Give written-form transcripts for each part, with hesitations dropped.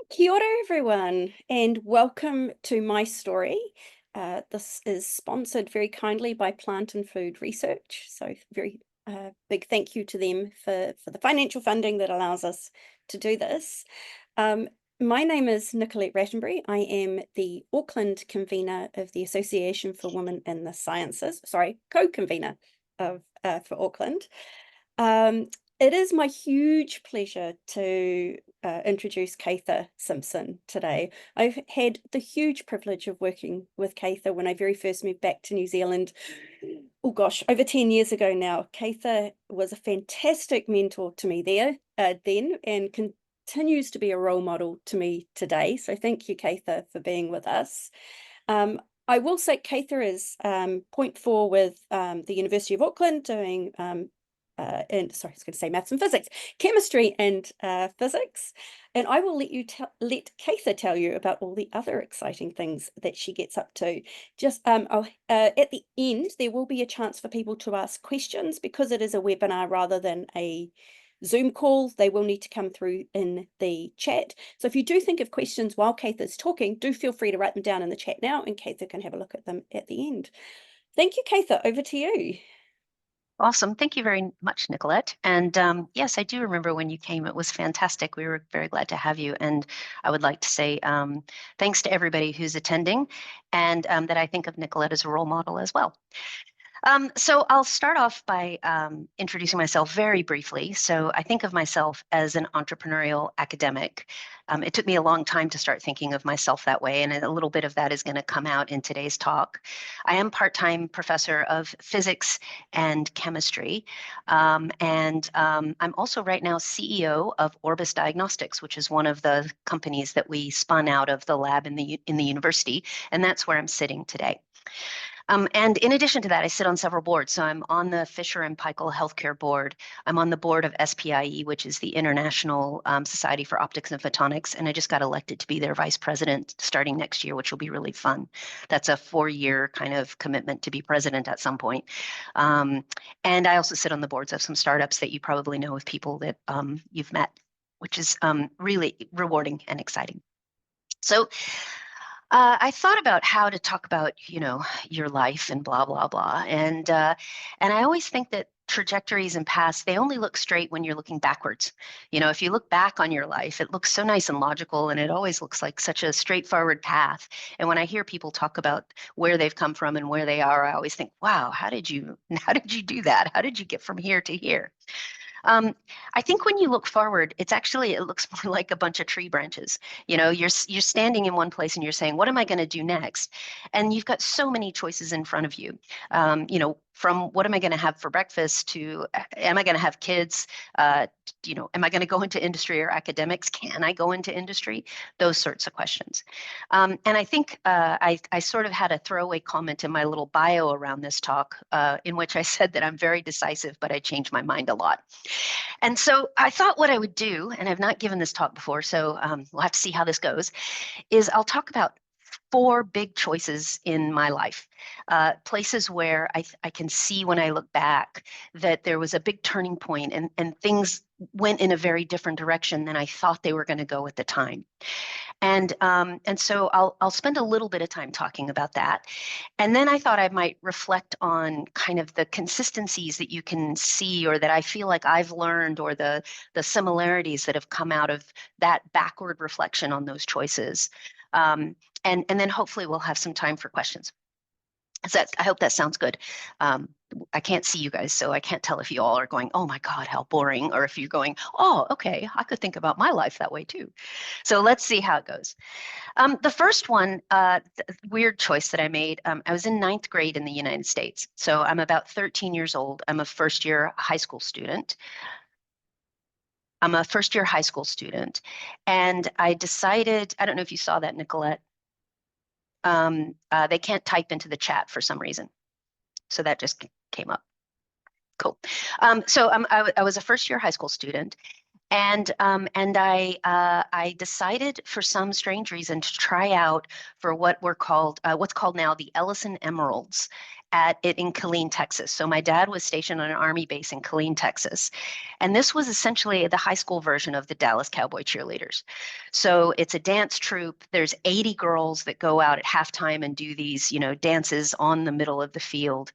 Kia ora, everyone, and welcome to my story. This is sponsored very kindly by Plant and Food Research, so very big thank you to them for the financial funding that allows us to do this. My name is Nicolette Rattenbury. I am the Auckland convener of the Association for Women in the Sciences, co-convener of for Auckland. It is my huge pleasure to introduce Cather Simpson today. I've had the huge privilege of working with Cather when I very first moved back to New Zealand. Oh gosh, over 10 years ago now. Cather was a fantastic mentor to me then and continues to be a role model to me today. So thank you, Cather, for being with us. I will say Cather is 0.4 with the University of Auckland doing I was going to say maths and physics, chemistry and physics. And I will let Cather tell you about all the other exciting things that she gets up to. Just at the end, there will be a chance for people to ask questions because it is a webinar rather than a Zoom call. They will need to come through in the chat. So if you do think of questions while Cather's talking, do feel free to write them down in the chat now and Cather can have a look at them at the end. Thank you, Cather. Over to you. Awesome. Thank you very much, Nicolette. And yes, I do remember when you came. It was fantastic. We were very glad to have you. And I would like to say thanks to everybody who's attending and that I think of Nicolette as a role model as well. So I'll start off by introducing myself very briefly. So I think of myself as an entrepreneurial academic. It took me a long time to start thinking of myself that way, and a little bit of that is going to come out in today's talk. I am part-time professor of physics and chemistry, and I'm also right now CEO of Orbis Diagnostics, which is one of the companies that we spun out of the lab in the university, and that's where I'm sitting today. And in addition to that, I sit on several boards. So I'm on the Fisher and Paykel Healthcare board. I'm on the board of SPIE, which is the International Society for Optics and Photonics. And I just got elected to be their vice president starting next year, which will be really fun. That's a 4-year kind of commitment to be president at some point. And I also sit on the boards of some startups that you probably know of people that you've met, which is really rewarding and exciting. So I thought about how to talk about, your life and blah, blah, blah. And I always think that trajectories and paths, they only look straight when you're looking backwards. If you look back on your life, it looks so nice and logical, and it always looks like such a straightforward path. And when I hear people talk about where they've come from and where they are, I always think, wow, how did you do that? How did you get from here to here? I think when you look forward, it looks more like a bunch of tree branches. You're standing in one place and you're saying, what am I going to do next? And you've got so many choices in front of you. From what am I going to have for breakfast to am I going to have kids? Am I going to go into industry or academics? Can I go into industry? Those sorts of questions. And I think I sort of had a throwaway comment in my little bio around this talk in which I said that I'm very decisive, but I change my mind a lot. And so I thought what I would do, and I've not given this talk before, so we'll have to see how this goes, is I'll talk about 4 big choices in my life, places where I can see when I look back that there was a big turning point and things went in a very different direction than I thought they were going to go at the time. And so I'll spend a little bit of time talking about that. And then I thought I might reflect on kind of the consistencies that you can see or that I feel like I've learned or the similarities that have come out of that backward reflection on those choices. And then hopefully we'll have some time for questions. I hope that sounds good. I can't see you guys, so I can't tell if you all are going, oh my God, how boring, or if you're going, oh, okay, I could think about my life that way too. So let's see how it goes. The first one, weird choice that I made, I was in 9th grade in the United States. So I'm about 13 years old. I'm a first-year high school student. And I decided, I don't know if you saw that, Nicolette. They can't type into the chat for some reason. So that just came up. Cool. So I was a first-year high school student, and I decided for some strange reason to try out for what's called now the Ellison Emeralds in Killeen, Texas. So my dad was stationed on an Army base in Killeen, Texas. And this was essentially the high school version of the Dallas Cowboy Cheerleaders. So it's a dance troupe. There's 80 girls that go out at halftime and do these, dances on the middle of the field.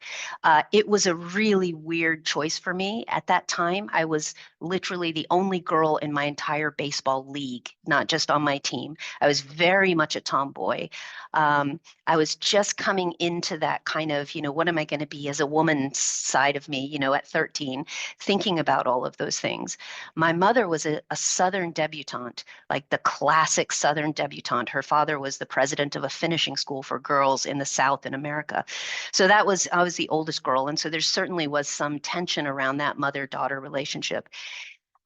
It was a really weird choice for me at that time. I was literally the only girl in my entire baseball league, not just on my team. I was very much a tomboy. I was just coming into that kind of, what am I going to be as a woman side of me, at 13, thinking about all of those things. My mother was a Southern debutante, like the classic Southern debutante. Her father was the president of a finishing school for girls in the South in America. So I was the oldest girl. And so there certainly was some tension around that mother-daughter relationship.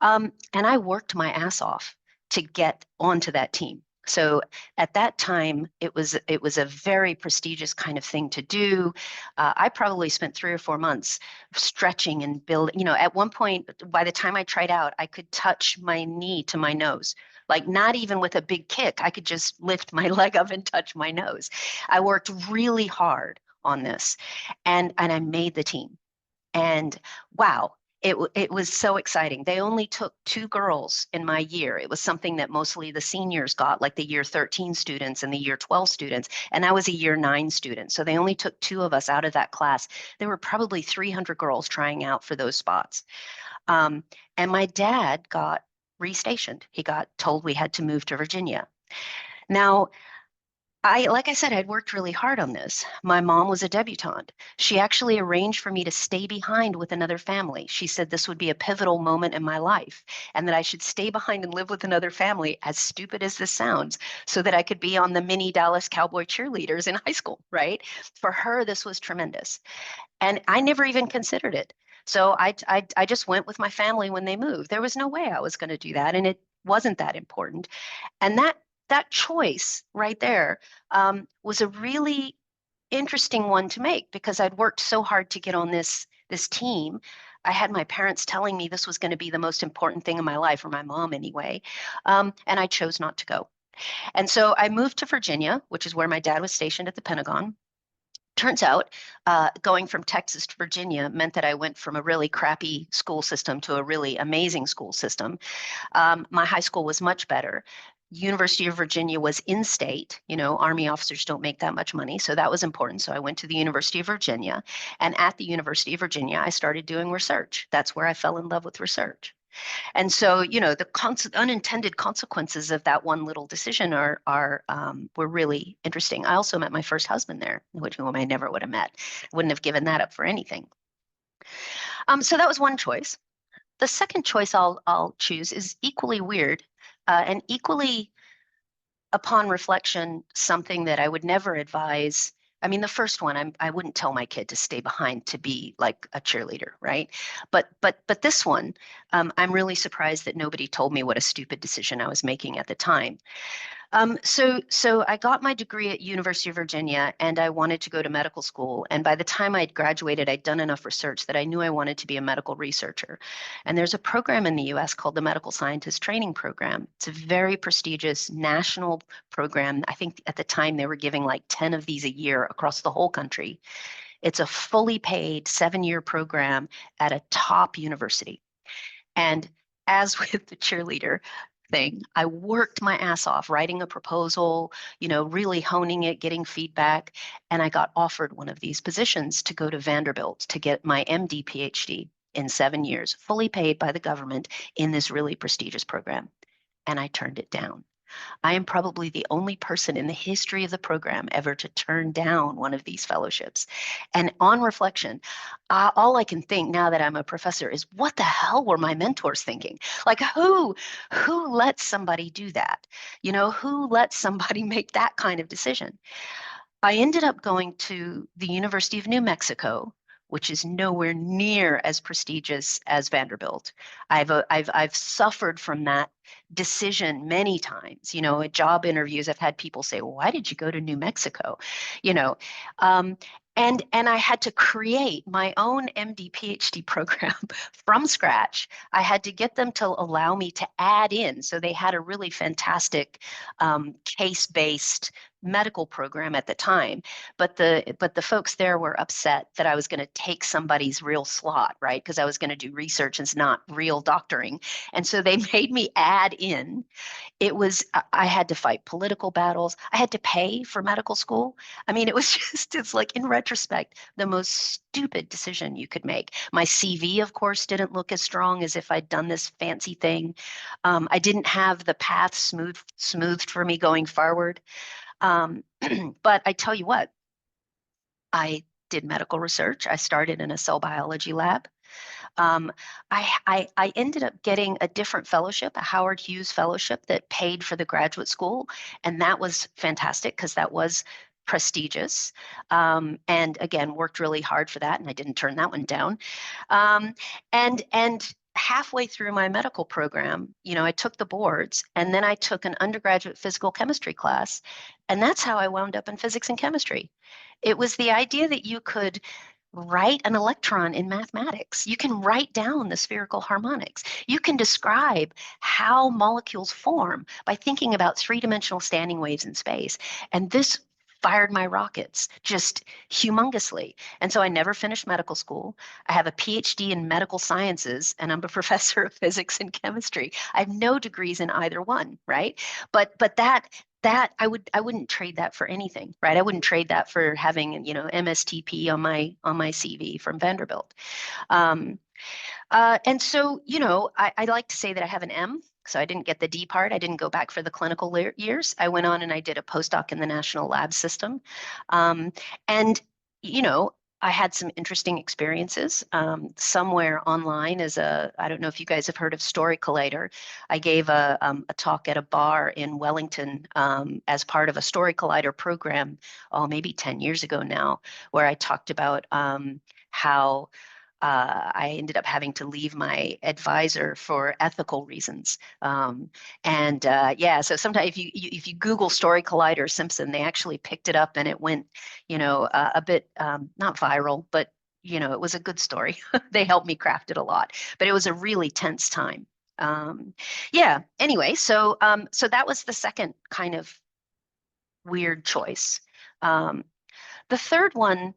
And I worked my ass off to get onto that team. So at that time, it was a very prestigious kind of thing to do. I probably spent 3 or 4 months stretching and building. At one point, by the time I tried out, I could touch my knee to my nose. Like not even with a big kick, I could just lift my leg up and touch my nose. I worked really hard on this, and I made the team. And wow, it was so exciting. They only took 2 girls in my year. It was something that mostly the seniors got, like the year 13 students and the year 12 students. And I was a year 9 student. So they only took 2 of us out of that class. There were probably 300 girls trying out for those spots. And my dad got restationed. He got told we had to move to Virginia. Now, like I said, I'd worked really hard on this. My mom was a debutante. She actually arranged for me to stay behind with another family. She said this would be a pivotal moment in my life and that I should stay behind and live with another family, as stupid as this sounds, so that I could be on the mini Dallas Cowboy cheerleaders in high school, right? For her, this was tremendous. And I never even considered it. So I just went with my family when they moved. There was no way I was going to do that. And it wasn't that important. And that choice right there was a really interesting one to make because I'd worked so hard to get on this team. I had my parents telling me this was going to be the most important thing in my life, or my mom anyway, and I chose not to go. And so I moved to Virginia, which is where my dad was stationed at the Pentagon. Turns out going from Texas to Virginia meant that I went from a really crappy school system to a really amazing school system. My high school was much better. University of Virginia was in state. Army officers don't make that much money, so that was important. So I went to the University of Virginia, and at the University of Virginia, I started doing research. That's where I fell in love with research. And so, the unintended consequences of that one little decision were really interesting. I also met my first husband there, whom I never would have met. Wouldn't have given that up for anything. So that was one choice. The second choice I'll choose is equally weird and equally, upon reflection, something that I would never advise. I mean, the first one, I wouldn't tell my kid to stay behind to be like a cheerleader, right? But this one, I'm really surprised that nobody told me what a stupid decision I was making at the time. So I got my degree at University of Virginia, and I wanted to go to medical school. And by the time I'd graduated, I'd done enough research that I knew I wanted to be a medical researcher. And there's a program in the US called the Medical Scientist Training Program. It's a very prestigious national program. I think at the time they were giving like 10 of these a year across the whole country. It's a fully paid 7-year program at a top university. And as with the cheerleader thing, I worked my ass off writing a proposal, really honing it, getting feedback. And I got offered one of these positions to go to Vanderbilt to get my MD PhD in 7 years, fully paid by the government in this really prestigious program. And I turned it down. I am probably the only person in the history of the program ever to turn down one of these fellowships. And on reflection, all I can think now that I'm a professor is, what the hell were my mentors thinking? Like, who lets somebody do that? Who lets somebody make that kind of decision? I ended up going to the University of New Mexico, which is nowhere near as prestigious as Vanderbilt. I've suffered from that decision many times. At job interviews, I've had people say, well, "Why did you go to New Mexico?" And I had to create my own MD PhD program from scratch. I had to get them to allow me to add in. So they had a really fantastic case-based medical program at the time, but the folks there were upset that I was going to take somebody's real slot, right? Because I was going to do research and it's not real doctoring. And so they made me add in. I had to fight political battles. I had to pay for medical school. I mean, it was just, it's like in retrospect, the most stupid decision you could make. My CV, of course, didn't look as strong as if I'd done this fancy thing. I didn't have the path smoothed for me going forward. But I tell you what, I did medical research. I started in a cell biology lab. Um, I ended up getting a different fellowship, a Howard Hughes fellowship that paid for the graduate school. And that was fantastic because that was prestigious. And again, worked really hard for that. And I didn't turn that one down. Um, and halfway through my medical program, I took the boards and then I took an undergraduate physical chemistry class. And that's how I wound up in physics and chemistry. It was the idea that you could write an electron in mathematics. You can write down the spherical harmonics. You can describe how molecules form by thinking about three-dimensional standing waves in space. And this fired my rockets just humongously. And so I never finished medical school. I have a PhD in medical sciences, and I'm a professor of physics and chemistry. I have no degrees in either one, right? But that I wouldn't trade that for anything, right? I wouldn't trade that for having, MSTP on my CV from Vanderbilt. Um, and so, I like to say that I have an M. So I didn't get the D part. I didn't go back for the clinical years. I went on and I did a postdoc in the National Lab System. Um, and, you know, I had some interesting experiences. Somewhere online I don't know if you guys have heard of Story Collider. I gave a talk at a bar in Wellington as part of a Story Collider program, maybe 10 years ago now, where I talked about how I ended up having to leave my advisor for ethical reasons. So sometimes if you Google Story Collider Simpson, they actually picked it up and it went, a bit not viral, but it was a good story. They helped me craft it a lot, but it was a really tense time. Anyway, so that was the second kind of weird choice. Um, the third one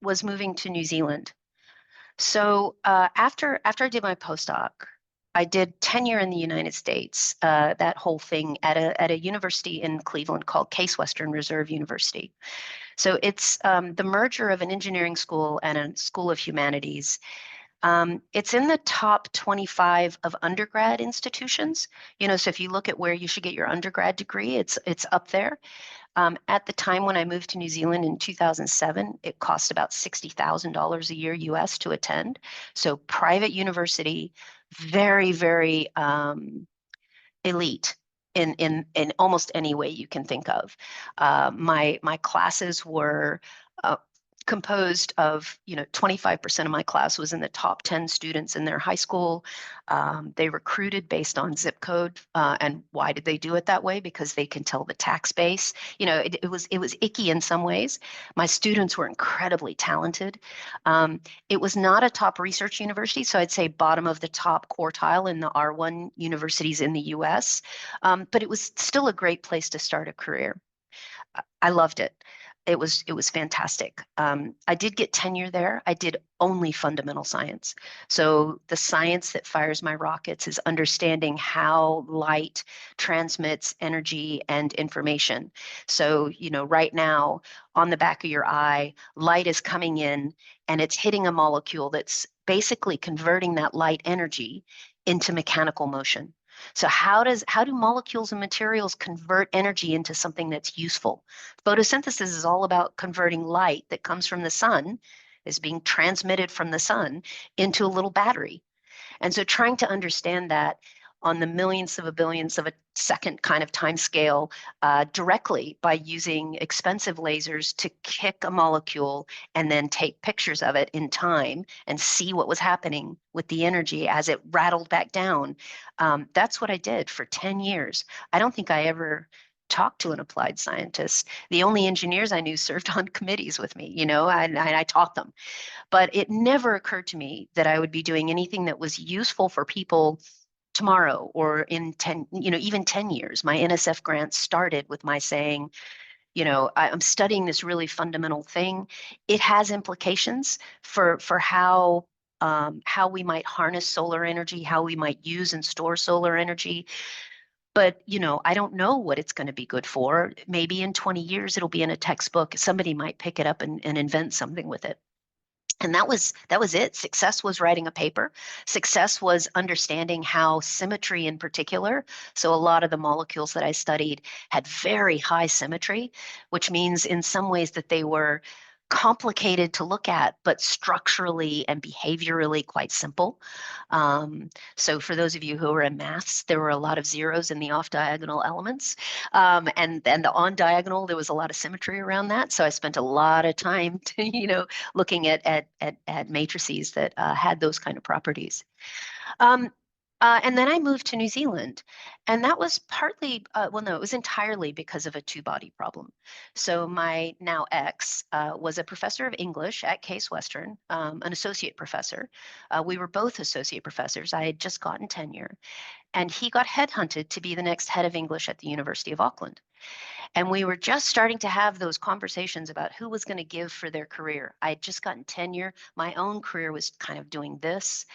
was moving to New Zealand. So after I did my postdoc, I did tenure in the United States, that whole thing at a university in Cleveland called Case Western Reserve University. So it's the merger of an engineering school and a school of humanities. It's in the top 25 of undergrad institutions. So if you look at where you should get your undergrad degree, it's up there. At the time when I moved to New Zealand in 2007, it cost about $60,000 a year US to attend. So private university, very, very elite in almost any way you can think of. My classes were composed of, 25% of my class was in the top 10 students in their high school. They recruited based on zip code. And why did they do it that way? Because they can tell the tax base. It was icky in some ways. My students were incredibly talented. It was not a top research university, so I'd say bottom of the top quartile in the R1 universities in the US. But it was still a great place to start a career. I loved it. It was fantastic. I did get tenure there. I did only fundamental science. So the science that fires my rockets is understanding how light transmits energy and information. So, right now on the back of your eye, light is coming in and it's hitting a molecule that's basically converting that light energy into mechanical motion. So how do molecules and materials convert energy into something that's useful? Photosynthesis is all about converting light that comes from the sun, is being transmitted from the sun into a little battery. And so trying to understand that on the millionths of a billionth of a second kind of time scale directly by using expensive lasers to kick a molecule and then take pictures of it in time and see what was happening with the energy as it rattled back down. That's what I did for 10 years. I don't think I ever talked to an applied scientist. The only engineers I knew served on committees with me, and I taught them. But it never occurred to me that I would be doing anything that was useful for people tomorrow or in 10, even 10 years. My NSF grant started with my saying, I'm studying this really fundamental thing. It has implications for how we might harness solar energy, how we might use and store solar energy. But, I don't know what it's going to be good for. Maybe in 20 years, it'll be in a textbook. Somebody might pick it up and invent something with it. And that was it. Success was writing a paper. Success was understanding how symmetry in particular. So a lot of the molecules that I studied had very high symmetry, which means in some ways that they were complicated to look at, but structurally and behaviorally quite simple. So for those of you who are in maths, there were a lot of zeros in the off-diagonal elements. And the on-diagonal, there was a lot of symmetry around that. So I spent a lot of time looking at matrices that had those kind of properties. And then I moved to New Zealand, and that was partly, well, no, it was entirely because of a two-body problem. So my now ex was a professor of English at Case Western, an associate professor. We were both associate professors. I had just gotten tenure, and he got headhunted to be the next head of English at the University of Auckland. And we were just starting to have those conversations about who was going to give for their career. I had just gotten tenure. My own career was kind of doing this.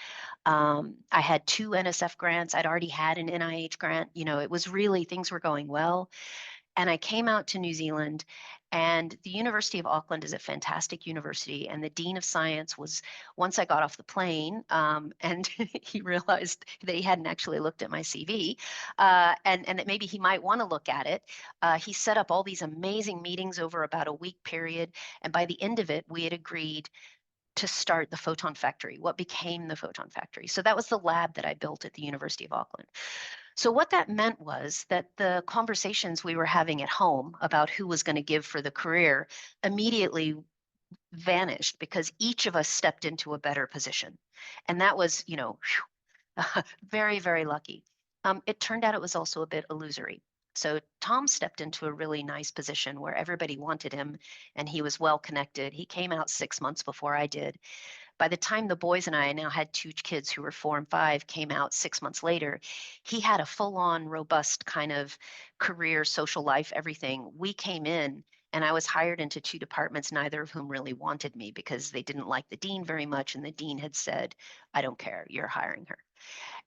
I had 2 NSF grants. I'd already had an NIH grant. It was really, things were going well. And I came out to New Zealand, and the University of Auckland is a fantastic university. And the Dean of Science was, once I got off the plane, and he realized that he hadn't actually looked at my CV, and that maybe he might want to look at it. He set up all these amazing meetings over about a week period. And by the end of it, we had agreed to start the Photon Factory, what became the Photon Factory. So that was the lab that I built at the University of Auckland. So what that meant was that the conversations we were having at home about who was going to give for the career immediately vanished because each of us stepped into a better position. And that was, very, very lucky. It turned out it was also a bit illusory. So Tom stepped into a really nice position where everybody wanted him and he was well connected. He came out 6 months before I did. By the time the boys and I now had 2 kids who were 4 and 5 came out 6 months later, he had a full-on robust kind of career, social life, everything. We came in and I was hired into 2 departments, neither of whom really wanted me because they didn't like the dean very much. And the dean had said, I don't care, you're hiring her.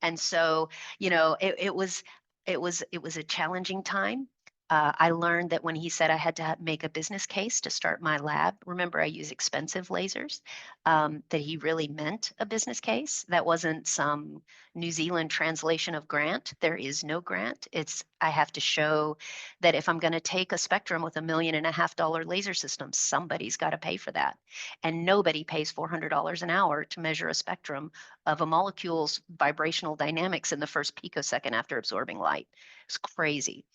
And so, it was a challenging time. I learned that when he said I had to make a business case to start my lab, remember I use expensive lasers, that he really meant a business case. That wasn't some New Zealand translation of grant. There is no grant. I have to show that if I'm going to take a spectrum with $1.5 million laser system, somebody's got to pay for that. And nobody pays $400 an hour to measure a spectrum of a molecule's vibrational dynamics in the first picosecond after absorbing light. It's crazy.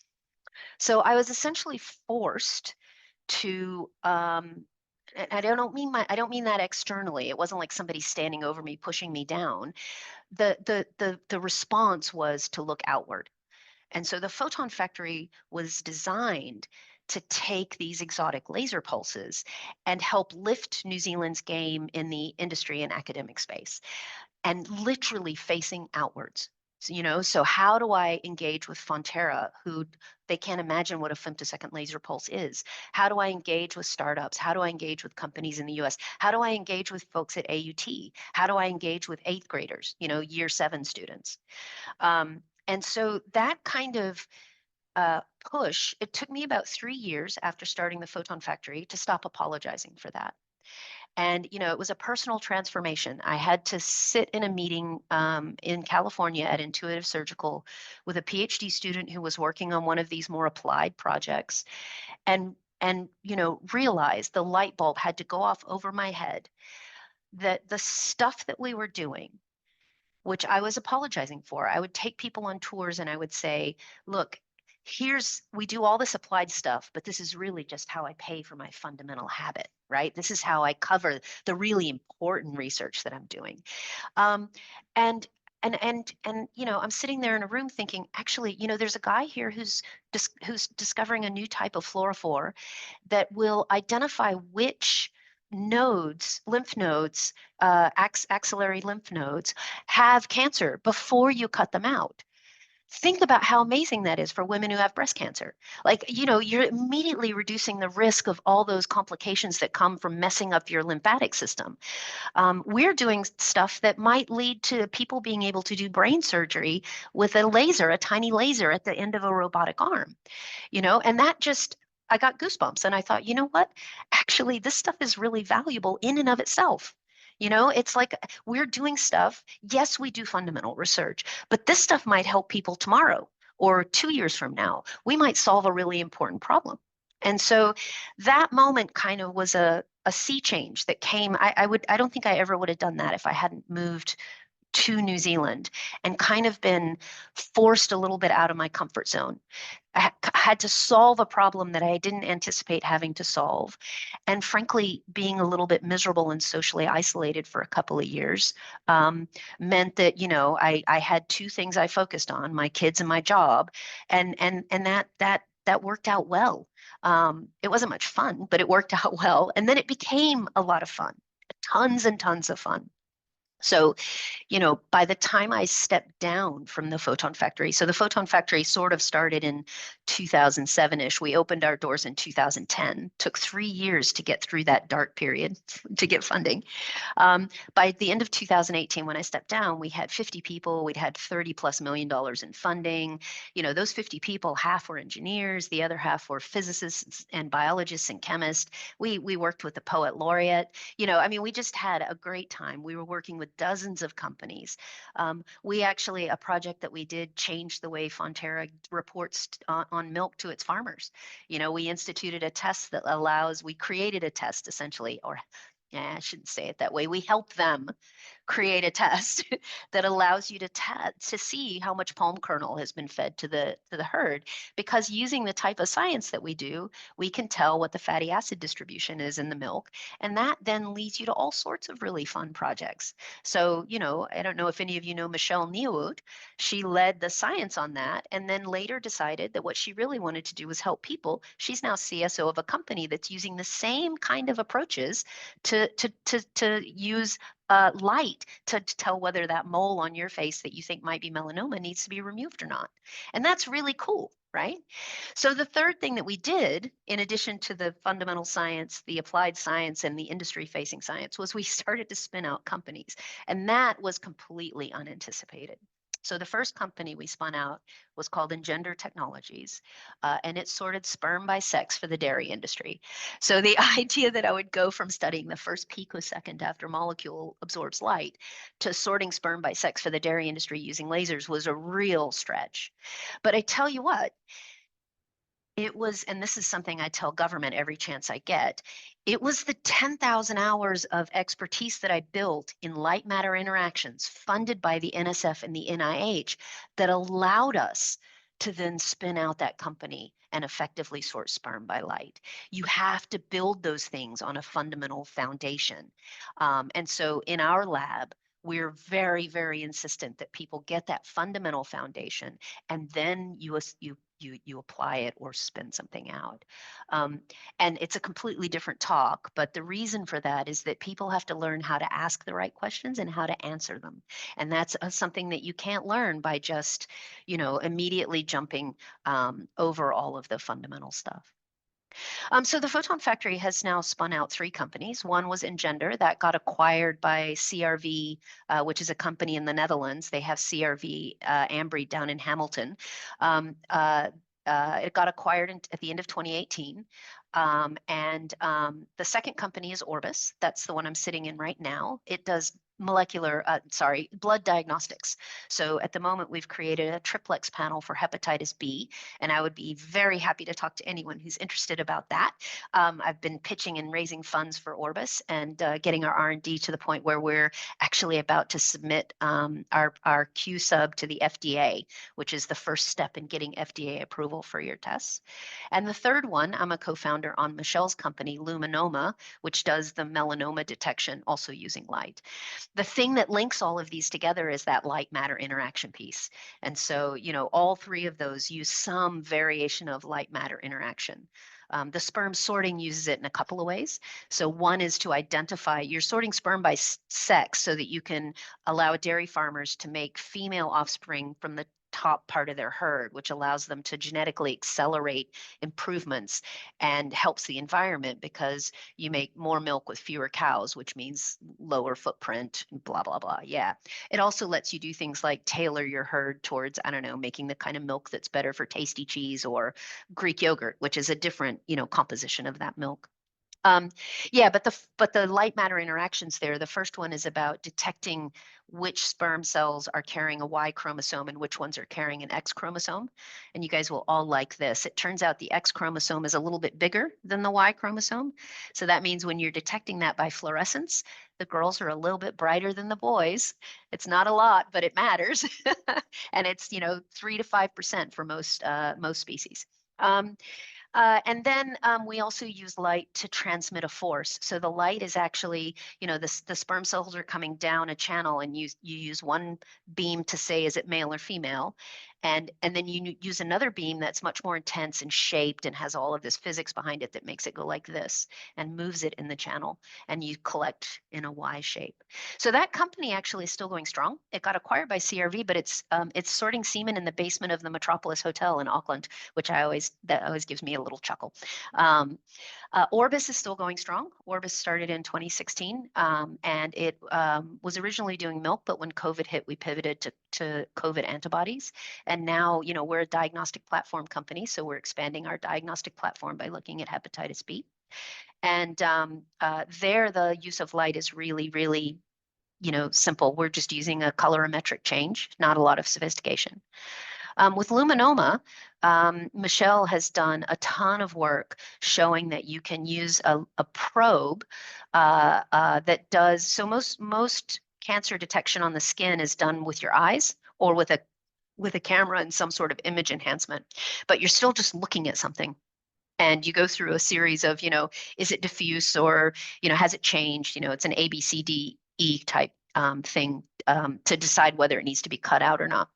So I was essentially forced to, and I don't mean that externally. It wasn't like somebody standing over me, pushing me down. The response was to look outward. And so the Photon Factory was designed to take these exotic laser pulses and help lift New Zealand's game in the industry and academic space, and literally facing outwards. So how do I engage with Fonterra, who they can't imagine what a femtosecond laser pulse is? How do I engage with startups? How do I engage with companies in the US? How do I engage with folks at AUT? How do I engage with 8th graders, year 7 students? And so that kind of push, it took me about 3 years after starting the Photon Factory to stop apologizing for that. And, it was a personal transformation. I had to sit in a meeting in California at Intuitive Surgical with a PhD student who was working on one of these more applied projects, and realize the light bulb had to go off over my head that the stuff that we were doing, which I was apologizing for, I would take people on tours and I would say, look, we do all this applied stuff, but this is really just how I pay for my fundamental habit, right? This is how I cover the really important research that I'm doing. And I'm sitting there in a room thinking, actually, there's a guy here who's discovering a new type of fluorophore that will identify which nodes, lymph nodes, axillary lymph nodes, have cancer before you cut them out. Think about how amazing that is for women who have breast cancer. Like, you're immediately reducing the risk of all those complications that come from messing up your lymphatic system. We're doing stuff that might lead to people being able to do brain surgery with a laser, a tiny laser at the end of a robotic arm, and that just, I got goosebumps and I thought, you know what? Actually, this stuff is really valuable in and of itself. It's like we're doing stuff. Yes, we do fundamental research, but this stuff might help people tomorrow or 2 years from now. We might solve a really important problem. And so that moment kind of was a sea change that came. I don't think I ever would have done that if I hadn't moved to New Zealand and kind of been forced a little bit out of my comfort zone. I had to solve a problem that I didn't anticipate having to solve. And frankly, being a little bit miserable and socially isolated for a couple of years meant that, I had two things I focused on, my kids and my job. And that worked out well. It wasn't much fun, but it worked out well. And then it became a lot of fun, tons and tons of fun. So, by the time I stepped down from the Photon Factory, so the Photon Factory sort of started in 2007-ish. We opened our doors in 2010. Took 3 years to get through that dark period to get funding. By the end of 2018, when I stepped down, we had 50 people. We'd had $30+ million in funding. Those 50 people, half were engineers, the other half were physicists and biologists and chemists. We worked with the poet laureate. We just had a great time. We were working with dozens of companies. We actually, a project that we did changed the way Fonterra reports on milk to its farmers. We instituted a test that we created a test essentially, or yeah, I shouldn't say it that way. We help them create a test that allows you to see how much palm kernel has been fed to the herd. Because using the type of science that we do, we can tell what the fatty acid distribution is in the milk, and that then leads you to all sorts of really fun projects. So, I don't know if any of you know Michelle Neawood. She led the science on that, and then later decided that what she really wanted to do was help people. She's now CSO of a company that's using the same kind of approaches to use light to tell whether that mole on your face that you think might be melanoma needs to be removed or not. And that's really cool, right? So the third thing that we did, in addition to the fundamental science, the applied science, and the industry-facing science, was we started to spin out companies. And that was completely unanticipated. So the first company we spun out was called Engender Technologies, and it sorted sperm by sex for the dairy industry. So the idea that I would go from studying the first picosecond after molecule absorbs light to sorting sperm by sex for the dairy industry using lasers was a real stretch. But I tell you what, it was, and this is something I tell government every chance I get, it was the 10,000 hours of expertise that I built in light matter interactions funded by the NSF and the NIH that allowed us to then spin out that company and effectively sort sperm by light. You have to build those things on a fundamental foundation. And so in our lab, we're very, very insistent that people get that fundamental foundation, and then you apply it or spin something out. And it's a completely different talk, but the reason for that is that people have to learn how to ask the right questions and how to answer them. And that's something that you can't learn by just, immediately jumping over all of the fundamental stuff. So the Photon Factory has now spun out three companies. One was Engender, that got acquired by CRV, which is a company in the Netherlands. They have CRV Ambry down in Hamilton. It got acquired at the end of 2018. And the second company is Orbis. That's the one I'm sitting in right now. It does blood diagnostics. So at the moment, we've created a triplex panel for hepatitis B, and I would be very happy to talk to anyone who's interested about that. I've been pitching and raising funds for Orbis and getting our R&D to the point where we're actually about to submit our Q sub to the FDA, which is the first step in getting FDA approval for your tests. And the third one, I'm a co-founder on Michelle's company, Luminoma, which does the melanoma detection also using light. The thing that links all of these together is that light matter interaction piece. And so, all three of those use some variation of light matter interaction. The sperm sorting uses it in a couple of ways. So one is to identify, you're sorting sperm by sex so that you can allow dairy farmers to make female offspring from the top part of their herd, which allows them to genetically accelerate improvements and helps the environment because you make more milk with fewer cows, which means lower footprint, blah, blah, blah. Yeah. It also lets you do things like tailor your herd towards, I don't know, making the kind of milk that's better for tasty cheese or Greek yogurt, which is a different, composition of that milk. Yeah, but the light matter interactions there, the first one is about detecting which sperm cells are carrying a Y chromosome and which ones are carrying an X chromosome. And you guys will all like this. It turns out the X chromosome is a little bit bigger than the Y chromosome. So that means when you're detecting that by fluorescence, the girls are a little bit brighter than the boys. It's not a lot, but it matters. And it's, 3 to 5% for most species. And then we also use light to transmit a force. So the light is actually, the sperm cells are coming down a channel and you use one beam to say, is it male or female? And then you use another beam that's much more intense and shaped and has all of this physics behind it that makes it go like this and moves it in the channel. And you collect in a Y shape. So that company actually is still going strong. It got acquired by CRV, but it's sorting semen in the basement of the Metropolis Hotel in Auckland, which that always gives me a little chuckle. Orbis is still going strong. Orbis started in 2016, and it was originally doing milk, but when COVID hit, we pivoted to COVID antibodies. And now, we're a diagnostic platform company, so we're expanding our diagnostic platform by looking at hepatitis B. And there, the use of light is really, really, simple. We're just using a colorimetric change, not a lot of sophistication. With Luminoma, Michelle has done a ton of work showing that you can use a probe that does, so most cancer detection on the skin is done with your eyes or with a camera and some sort of image enhancement, but you're still just looking at something. And you go through a series of, is it diffuse or, has it changed? It's an A, B, C, D, E type thing to decide whether it needs to be cut out or not.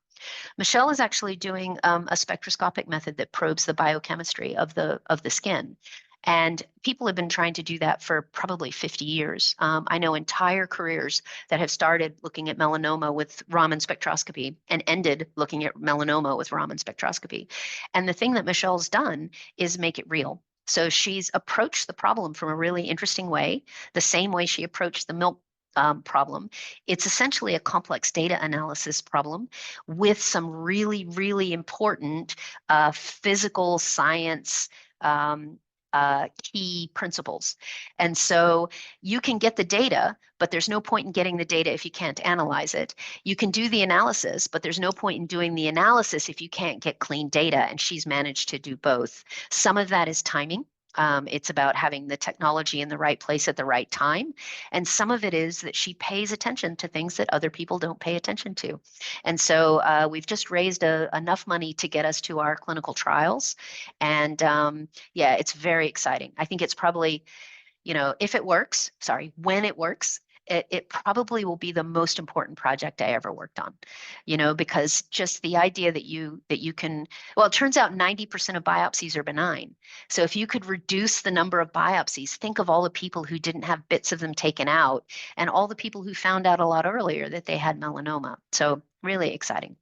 Michelle is actually doing a spectroscopic method that probes the biochemistry of the skin. And people have been trying to do that for probably 50 years. I know entire careers that have started looking at melanoma with Raman spectroscopy and ended looking at melanoma with Raman spectroscopy. And the thing that Michelle's done is make it real. So she's approached the problem from a really interesting way, the same way she approached the milk problem. It's essentially a complex data analysis problem with some really, really important physical science key principles. And so you can get the data, but there's no point in getting the data if you can't analyze it. You can do the analysis, but there's no point in doing the analysis if you can't get clean data. And she's managed to do both. Some of that is timing. It's about having the technology in the right place at the right time. And some of it is that she pays attention to things that other people don't pay attention to. And so we've just raised enough money to get us to our clinical trials. And yeah, it's very exciting. I think it's probably, if it works, when it works, it probably will be the most important project I ever worked on, because just the idea that you can, well, it turns out 90% of biopsies are benign. So if you could reduce the number of biopsies, think of all the people who didn't have bits of them taken out and all the people who found out a lot earlier that they had melanoma. So really exciting.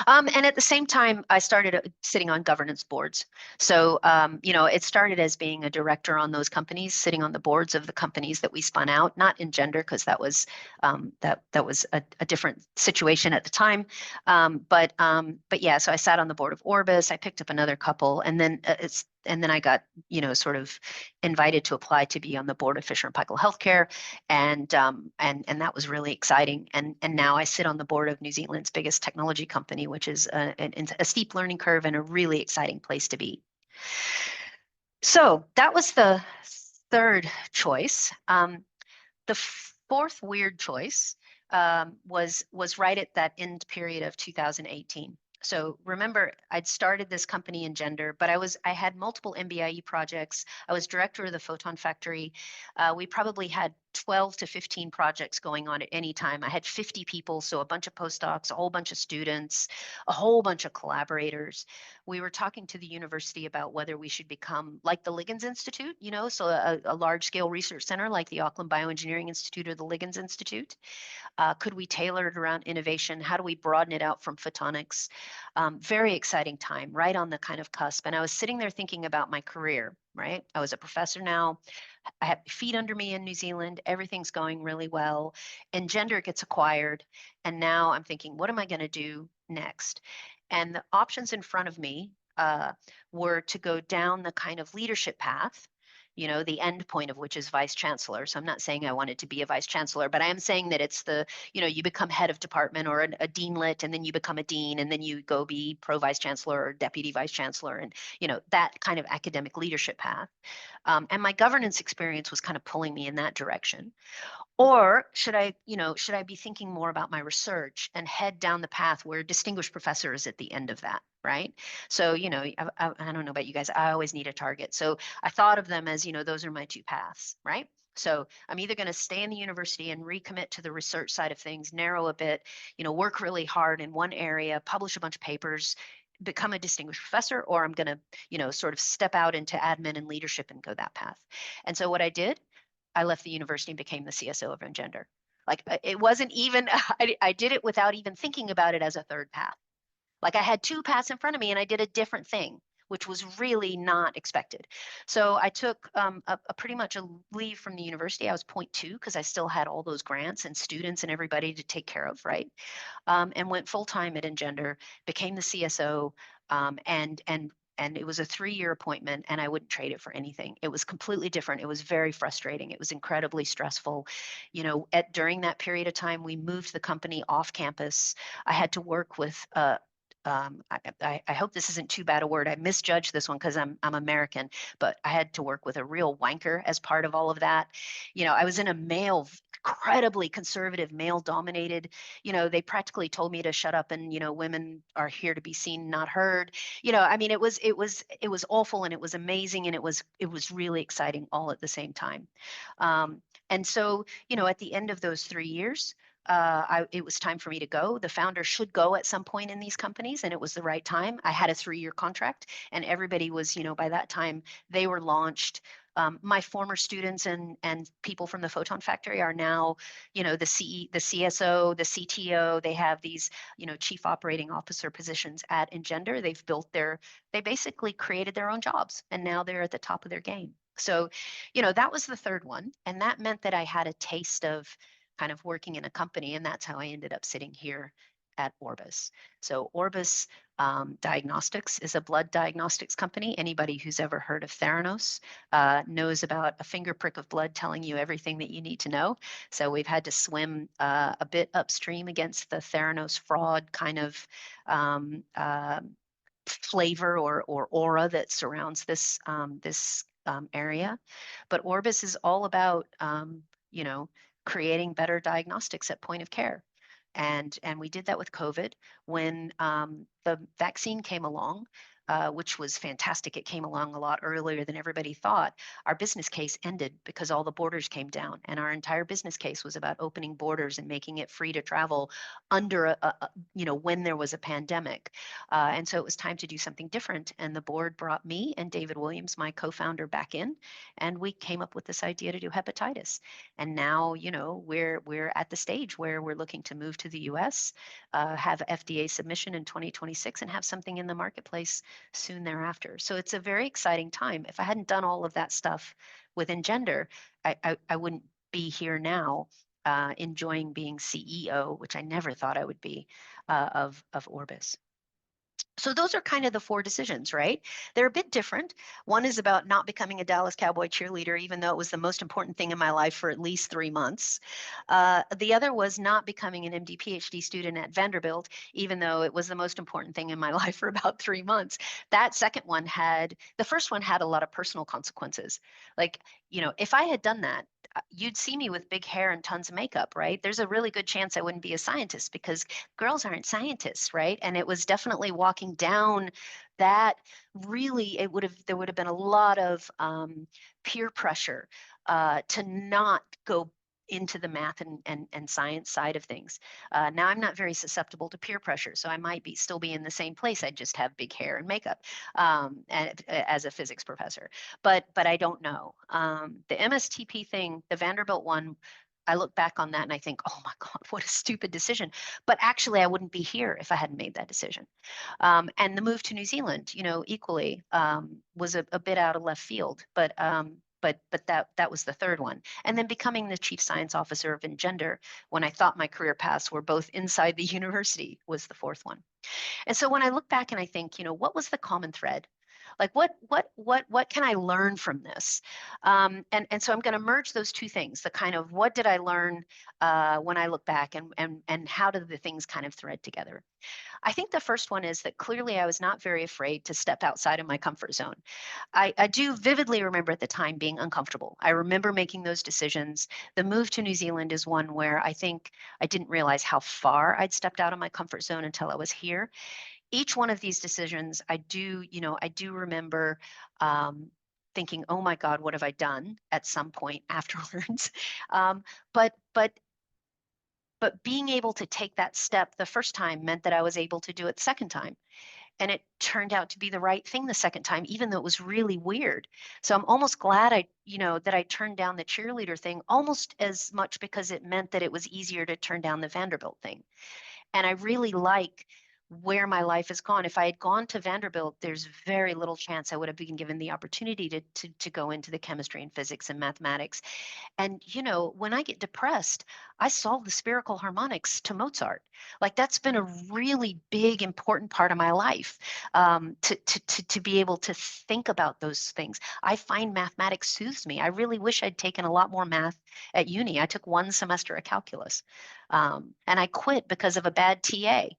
And at the same time, I started sitting on governance boards. So, it started as being a director on those companies, sitting on the boards of the companies that we spun out, not Engender, because that was a different situation at the time. But yeah, so I sat on the board of Orbis. I picked up another couple, and then I got, sort of invited to apply to be on the board of Fisher and Paykel Healthcare, and that was really exciting. And now I sit on the board of New Zealand's biggest technology company, which is a steep learning curve and a really exciting place to be. So that was the third choice. The fourth weird choice was right at that end period of 2018. So remember, I'd started this company Engender, but I had multiple MBIE projects. I was director of the Photon Factory. We probably had 12 to 15 projects going on at any time. I had 50 people, so a bunch of postdocs, a whole bunch of students, a whole bunch of collaborators. We were talking to the university about whether we should become like the Liggins Institute, so a large scale research center like the Auckland Bioengineering Institute or the Liggins Institute. Could we tailor it around innovation? How do we broaden it out from photonics? Very exciting time, right on the kind of cusp. And I was sitting there thinking about my career, right? I was a professor now. I have feet under me in New Zealand. Everything's going really well. Engender gets acquired. And now I'm thinking, what am I going to do next? And the options in front of me were to go down the kind of leadership path, the end point of which is vice chancellor. So I'm not saying I wanted to be a vice chancellor, but I am saying that it's you become head of department or a deanlet, and then you become a dean, and then you go be pro vice chancellor or deputy vice chancellor, and, that kind of academic leadership path. And my governance experience was kind of pulling me in that direction. Or should I be thinking more about my research and head down the path where distinguished professor is at the end of that, right? So, I don't know about you guys, I always need a target. So I thought of them as, those are my two paths, right? So I'm either going to stay in the university and recommit to the research side of things, narrow a bit, work really hard in one area, publish a bunch of papers, become a distinguished professor, or I'm going to, sort of step out into admin and leadership and go that path. And so what I did, I left the university and became the CSO of Engender. Like it wasn't even, I did it without even thinking about it as a third path. Like I had two paths in front of me and I did a different thing, which was really not expected. So I took a pretty much a leave from the university. I was 0.2 because I still had all those grants and students and everybody to take care of, right? And went full time at Engender, became the CSO, and it was a 3-year appointment, and I wouldn't trade it for anything. It was completely different. It was very frustrating. It was incredibly stressful. During that period of time, we moved the company off campus. I had to work with I hope this isn't too bad a word. I misjudged this one because I'm American, but I had to work with a real wanker as part of all of that. I was in a incredibly conservative, male-dominated. They practically told me to shut up and women are here to be seen, not heard. I mean, it was awful, and it was amazing, and it was really exciting all at the same time. And so at the end of those 3 years, it was time for me to go. The founder should go at some point in these companies, and it was the right time. I had a 3-year contract, and everybody was, by that time, they were launched. My former students and people from the Photon Factory are now, the CSO, the CTO. They have these, chief operating officer positions at Engender. They basically created their own jobs, and now they're at the top of their game. So, that was the third one, and that meant that I had a taste of kind of working in a company, and that's how I ended up sitting here at Orbis. So Orbis Diagnostics is a blood diagnostics company. Anybody who's ever heard of Theranos knows about a finger prick of blood telling you everything that you need to know. So we've had to swim a bit upstream against the Theranos fraud kind of flavor or aura that surrounds this area. But Orbis is all about creating better diagnostics at point of care. And we did that with COVID. When the vaccine came along, which was fantastic. It came along a lot earlier than everybody thought. Our business case ended because all the borders came down, and our entire business case was about opening borders and making it free to travel under when there was a pandemic. And so it was time to do something different. And the board brought me and David Williams, my co-founder, back in, and we came up with this idea to do hepatitis. And now, we're at the stage where we're looking to move to the US, have FDA submission in 2026, and have something in the marketplace soon thereafter. So it's a very exciting time. If I hadn't done all of that stuff with Engender, I wouldn't be here now enjoying being CEO, which I never thought I would be, of Orbis. So those are kind of the 4 decisions, right? They're a bit different. One is about not becoming a Dallas Cowboy cheerleader, even though it was the most important thing in my life for at least 3 months. The other was not becoming an MD PhD student at Vanderbilt, even though it was the most important thing in my life for about 3 months. The first one had a lot of personal consequences. Like, if I had done that, you'd see me with big hair and tons of makeup, right? There's a really good chance I wouldn't be a scientist because girls aren't scientists, right? And it was definitely walking down that. Really, there would have been a lot of peer pressure to not go into the math and science side of things. Now I'm not very susceptible to peer pressure, so I might still be in the same place. I just have big hair and makeup as a physics professor, but I don't know. The MSTP thing, the Vanderbilt one, I look back on that and I think, oh my God, what a stupid decision. But actually, I wouldn't be here if I hadn't made that decision. And the move to New Zealand, equally was a bit out of left field, but that was the third one. And then becoming the chief science officer of Engender when I thought my career paths were both inside the university was the fourth one. And so when I look back and I think, what was the common thread? Like what can I learn from this? And so I'm going to merge those two things, the kind of what did I learn when I look back, and how did the things kind of thread together? I think the first one is that clearly I was not very afraid to step outside of my comfort zone. I do vividly remember at the time being uncomfortable. I remember making those decisions. The move to New Zealand is one where I think I didn't realize how far I'd stepped out of my comfort zone until I was here. Each one of these decisions, I do remember thinking, oh my God, what have I done at some point afterwards? But being able to take that step the first time meant that I was able to do it the second time. And it turned out to be the right thing the second time, even though it was really weird. So I'm almost glad that I turned down the cheerleader thing almost as much because it meant that it was easier to turn down the Vanderbilt thing. And I really like where my life has gone. If I had gone to Vanderbilt, there's very little chance I would have been given the opportunity to go into the chemistry and physics and mathematics. And, when I get depressed, I solve the spherical harmonics to Mozart. Like that's been a really big, important part of my life, to be able to think about those things. I find mathematics soothes me. I really wish I'd taken a lot more math at uni. I took one semester of calculus, and I quit because of a bad TA.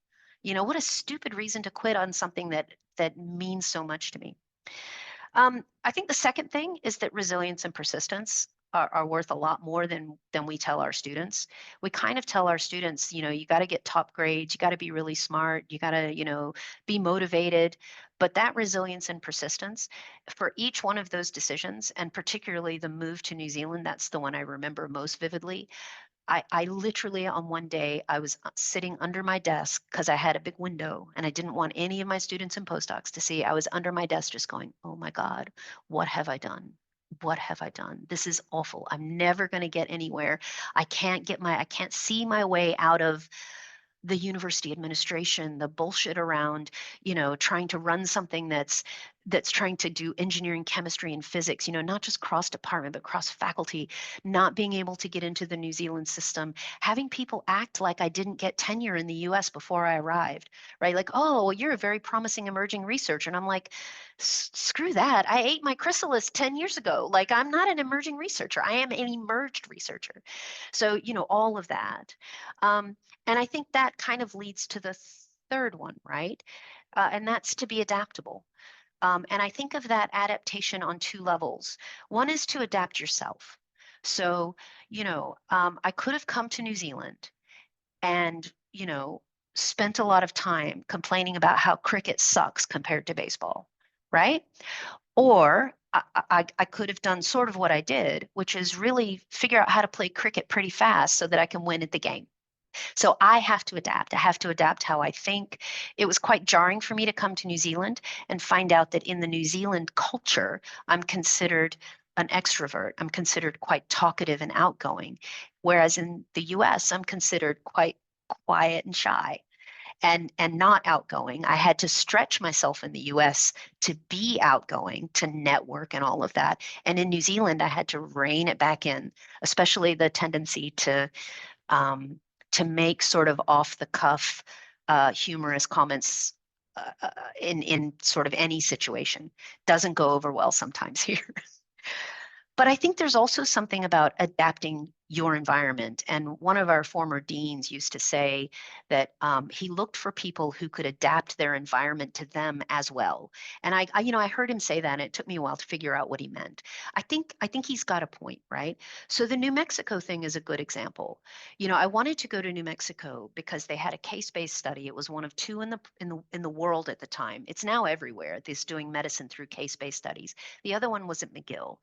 What a stupid reason to quit on something that means so much to me. I think the second thing is that resilience and persistence are worth a lot more than we tell our students. We kind of tell our students, you got to get top grades, you got to be really smart, you got to, be motivated. But that resilience and persistence for each one of those decisions, and particularly the move to New Zealand, that's the one I remember most vividly. I literally on one day, I was sitting under my desk because I had a big window and I didn't want any of my students and postdocs to see. I was under my desk just going, oh my God, what have I done? What have I done? This is awful. I'm never going to get anywhere. I can't see my way out of the university administration, the bullshit around, trying to run something that's trying to do engineering, chemistry, and physics, not just cross department, but cross faculty, not being able to get into the New Zealand system, having people act like I didn't get tenure in the US before I arrived, right? Like, oh, well, you're a very promising emerging researcher. And I'm like, screw that. I ate my chrysalis 10 years ago. Like, I'm not an emerging researcher. I am an emerged researcher. So, all of that. And I think that kind of leads to the third one, right? And that's to be adaptable. And I think of that adaptation on two levels. One is to adapt yourself. So, I could have come to New Zealand and, spent a lot of time complaining about how cricket sucks compared to baseball, right? Or I could have done sort of what I did, which is really figure out how to play cricket pretty fast so that I can win at the game. So I have to adapt. I have to adapt how I think. It was quite jarring for me to come to New Zealand and find out that in the New Zealand culture, I'm considered an extrovert. I'm considered quite talkative and outgoing. Whereas in the US, I'm considered quite quiet and shy and not outgoing. I had to stretch myself in the US to be outgoing, to network and all of that. And in New Zealand, I had to rein it back in, especially the tendency to make sort of off the cuff, humorous comments in sort of any situation. Doesn't go over well sometimes here. But I think there's also something about adapting your environment. And one of our former deans used to say that he looked for people who could adapt their environment to them as well. And I heard him say that, and it took me a while to figure out what he meant. I think he's got a point, right? So the New Mexico thing is a good example. I wanted to go to New Mexico because they had a case-based study. It was one of two in the world at the time. It's now everywhere. This doing medicine through case-based studies. The other one was at McGill.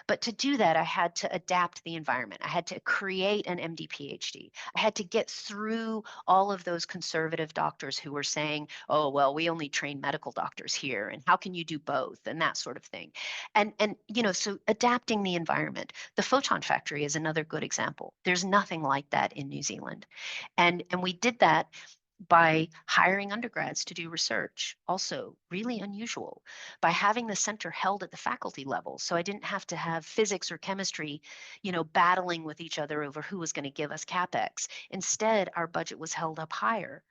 But to do that, I had to adapt the environment. I had to to create an MD PhD. I had to get through all of those conservative doctors who were saying, oh, well, we only train medical doctors here, and how can you do both, and that sort of thing. And so adapting the environment. The Photon Factory is another good example. There's nothing like that in New Zealand. And we did that by hiring undergrads to do research, also really unusual, by having the center held at the faculty level. So I didn't have to have physics or chemistry, battling with each other over who was going to give us CapEx. Instead, our budget was held up higher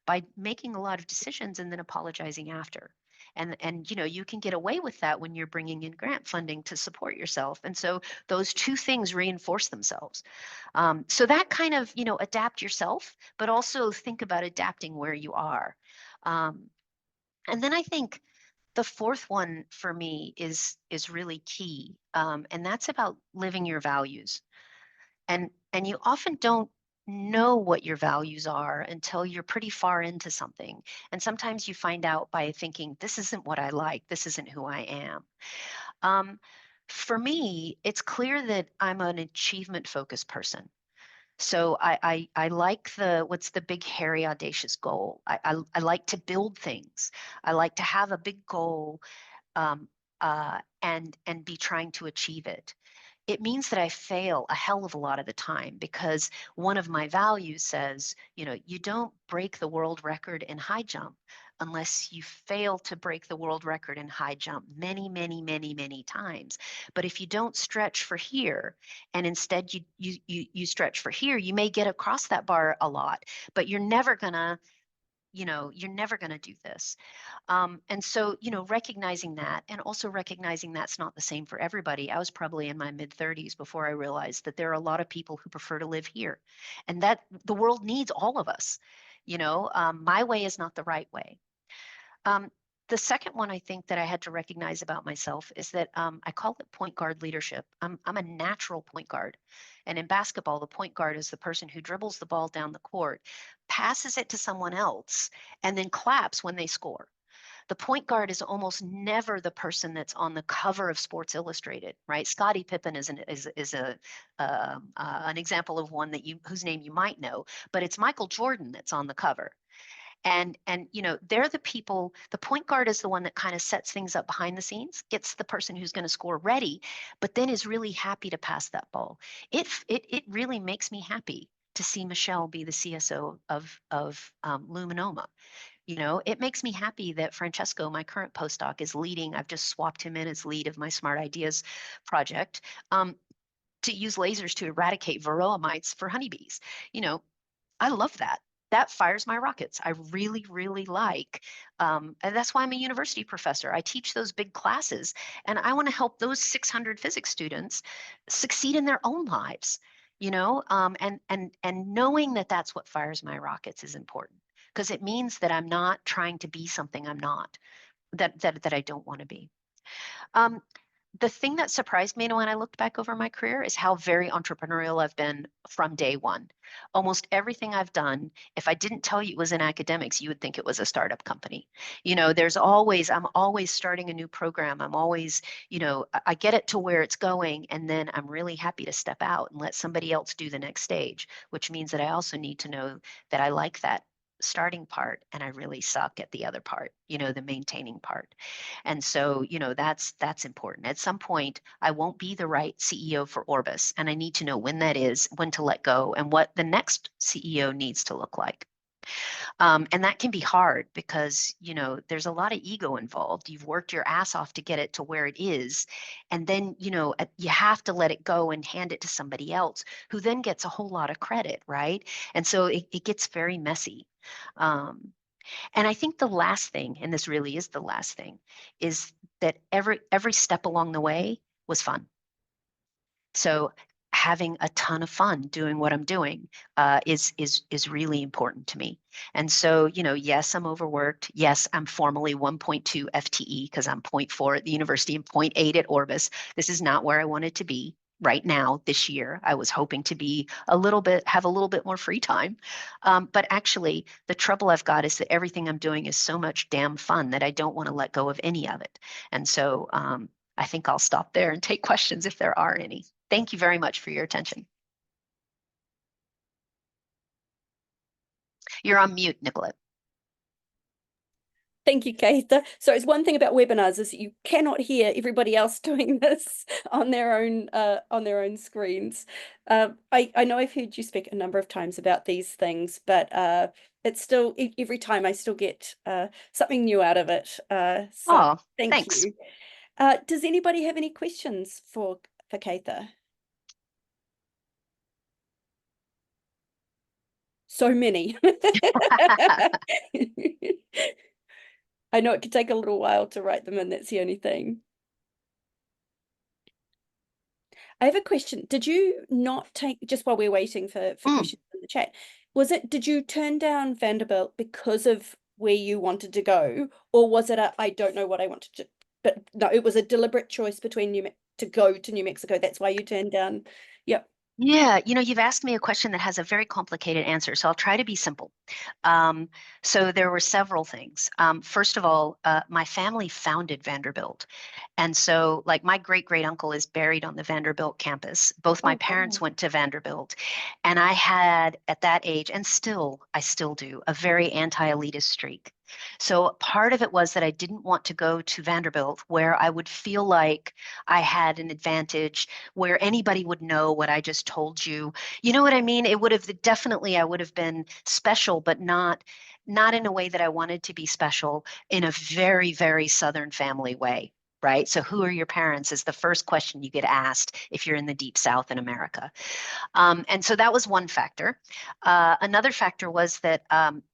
by making a lot of decisions and then apologizing after. And you can get away with that when you're bringing in grant funding to support yourself. And so those two things reinforce themselves. So that kind of, adapt yourself, but also think about adapting where you are. And then I think the fourth one for me is really key, and that's about living your values. And you often don't know what your values are until you're pretty far into something. And sometimes you find out by thinking, this isn't what I like, this isn't who I am. For me, it's clear that I'm an achievement focused person. So I like what's the big, hairy, audacious goal. I like to build things. I like to have a big goal, and be trying to achieve it. It means that I fail a hell of a lot of the time, because one of my values says, you don't break the world record in high jump unless you fail to break the world record in high jump many, many, many, many times. But if you don't stretch for here, and instead you stretch for here, you may get across that bar a lot, but you're never gonna do this. And so, recognizing that, and also recognizing that's not the same for everybody. I was probably in my mid 30s before I realized that there are a lot of people who prefer to live here, and that the world needs all of us. My way is not the right way. The second one I think that I had to recognize about myself is that I call it point guard leadership. I'm a natural point guard. And in basketball, the point guard is the person who dribbles the ball down the court, passes it to someone else, and then claps when they score. The point guard is almost never the person that's on the cover of Sports Illustrated, right? Scottie Pippen is an example of one whose name you might know, but it's Michael Jordan that's on the cover. And they're the people. The point guard is the one that kind of sets things up behind the scenes, gets the person who's going to score ready, but then is really happy to pass that ball. It really makes me happy to see Michelle be the CSO of Luminoma. It makes me happy that Francesco, my current postdoc, is leading. I've just swapped him in as lead of my Smart Ideas project, to use lasers to eradicate varroa mites for honeybees. I love that. That fires my rockets. I really, really like, and that's why I'm a university professor. I teach those big classes, and I want to help those 600 physics students succeed in their own lives. And knowing that that's what fires my rockets is important, because it means that I'm not trying to be something I'm not, that I don't want to be. The thing that surprised me when I looked back over my career is how very entrepreneurial I've been from day one. Almost everything I've done, if I didn't tell you it was in academics, you would think it was a startup company. I'm always starting a new program. I'm always, I get it to where it's going, and then I'm really happy to step out and let somebody else do the next stage, which means that I also need to know that I like that starting part and I really suck at the other part, the maintaining part. And so, that's important. At some point, I won't be the right CEO for Orbis, and I need to know when that is, when to let go, and what the next CEO needs to look like. And that can be hard because, there's a lot of ego involved. You've worked your ass off to get it to where it is. And then, you have to let it go and hand it to somebody else who then gets a whole lot of credit, right? And so it gets very messy. And I think the last thing, and this really is the last thing, is that every step along the way was fun. So having a ton of fun doing what I'm doing is really important to me. And so, yes, I'm overworked. Yes, I'm formally 1.2 FTE because I'm 0.4 at the university and 0.8 at Orbis. This is not where I wanted to be right now this year. I was hoping to have a little bit more free time. But actually, the trouble I've got is that everything I'm doing is so much damn fun that I don't want to let go of any of it. And so I think I'll stop there and take questions if there are any. Thank you very much for your attention. You're on mute, Nicolette. Thank you, Cather. So it's one thing about webinars is you cannot hear everybody else doing this on their own screens. I know I've heard you speak a number of times about these things, but it's still every time I still get something new out of it. So Oh, thank thanks. you. Does anybody have any questions for Cather? So many. I know it could take a little while to write them in, that's the only thing. I have a question. Did you not take, just while we're waiting for questions in the chat, did you turn down Vanderbilt because of where you wanted to go? Or was it I don't know what I wanted to, but no, it was a deliberate choice between to go to New Mexico. That's why you turned down. Yep. Yeah, you've asked me a question that has a very complicated answer, so I'll try to be simple. So there were several things. First of all, my family founded Vanderbilt. And so, like, my great uncle is buried on the Vanderbilt campus. Both my Oh, parents wow. went to Vanderbilt. And I had, at that age, and I still do, a very anti-elitist streak. So part of it was that I didn't want to go to Vanderbilt where I would feel like I had an advantage, where anybody would know what I just told you. You know what I mean? It would have definitely, I would have been special, but not in a way that I wanted to be special, in a very, very Southern family way. Right? So, who are your parents is the first question you get asked if you're in the deep South in America. And so that was one factor. Another factor was that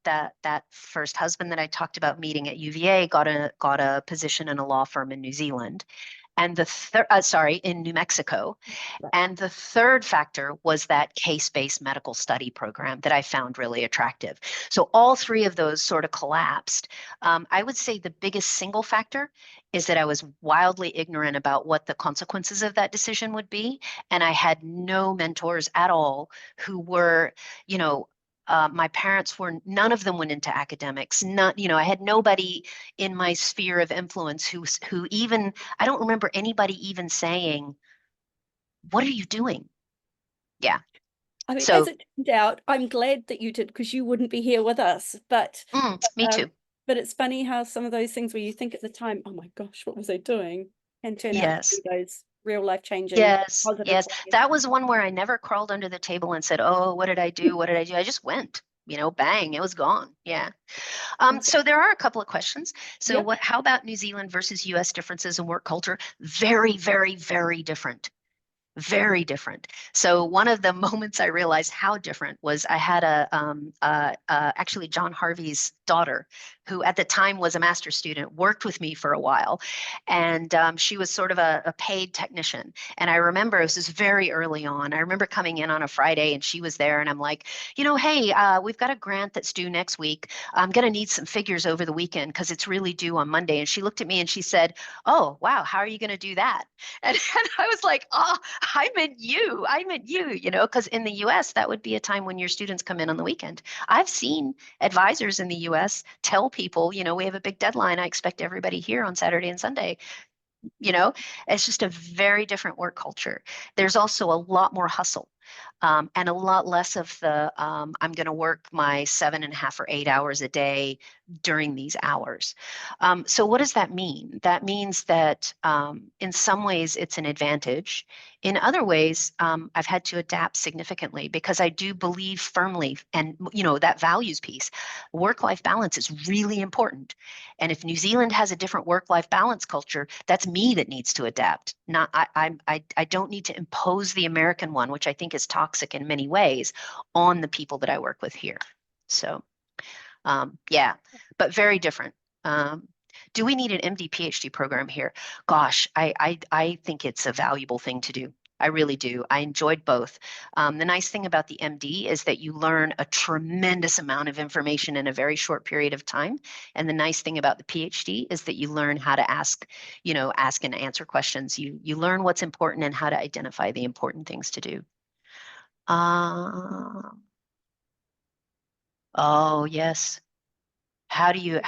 that first husband that I talked about meeting at UVA got a position in a law firm in New Zealand, and in New Mexico. Right. And the third factor was that case-based medical study program that I found really attractive. So all three of those sort of collapsed. I would say the biggest single factor is that I was wildly ignorant about what the consequences of that decision would be. And I had no mentors at all who were, you know, my parents none of them went into academics. I had nobody in my sphere of influence who even, I don't remember anybody even saying, what are you doing? Yeah. I mean, as So, it turned out, I'm glad that you did because you wouldn't be here with us. me Um, too. but it's funny how some of those things where you think at the time, oh my gosh, what was I doing? And turn out to be Yes. those real life changing Yes. positive Yes. ways. That was one where I never crawled under the table and said, oh, what did I do? What did I do? I just went, bang, it was gone. Yeah. Awesome. So there are a couple of questions. So Yep. how about New Zealand versus US differences in work culture? Very, very, very different. Very different. So one of the moments I realized how different was I had actually John Harvey's daughter, who at the time was a master's student, worked with me for a while, and she was sort of a paid technician. And I remember this was very early on. I remember coming in on a Friday, and she was there, and I'm like, hey, we've got a grant that's due next week. I'm going to need some figures over the weekend because it's really due on Monday. And she looked at me and she said, oh, wow, how are you going to do that? And I was like, oh, I meant you, because in the US, that would be a time when your students come in on the weekend. I've seen advisors in the US tell people, we have a big deadline. I expect everybody here on Saturday and Sunday. It's just a very different work culture. There's also a lot more hustle. And a lot less of the I'm going to work my 7.5 or 8 hours a day during these hours. So what does that mean? That means that in some ways it's an advantage. In other ways, I've had to adapt significantly because I do believe firmly, and that values piece, work-life balance is really important. And if New Zealand has a different work-life balance culture, that's me that needs to adapt. Not I don't need to impose the American one, which I think is toxic in many ways, on the people that I work with here. So, yeah, but very different. Do we need an MD PhD program here? Gosh, I think it's a valuable thing to do. I really do. I enjoyed both. The nice thing about the MD is that you learn a tremendous amount of information in a very short period of time. And the nice thing about the PhD is that you learn how to ask and answer questions. You learn what's important and how to identify the important things to do. Oh, yes. How do you,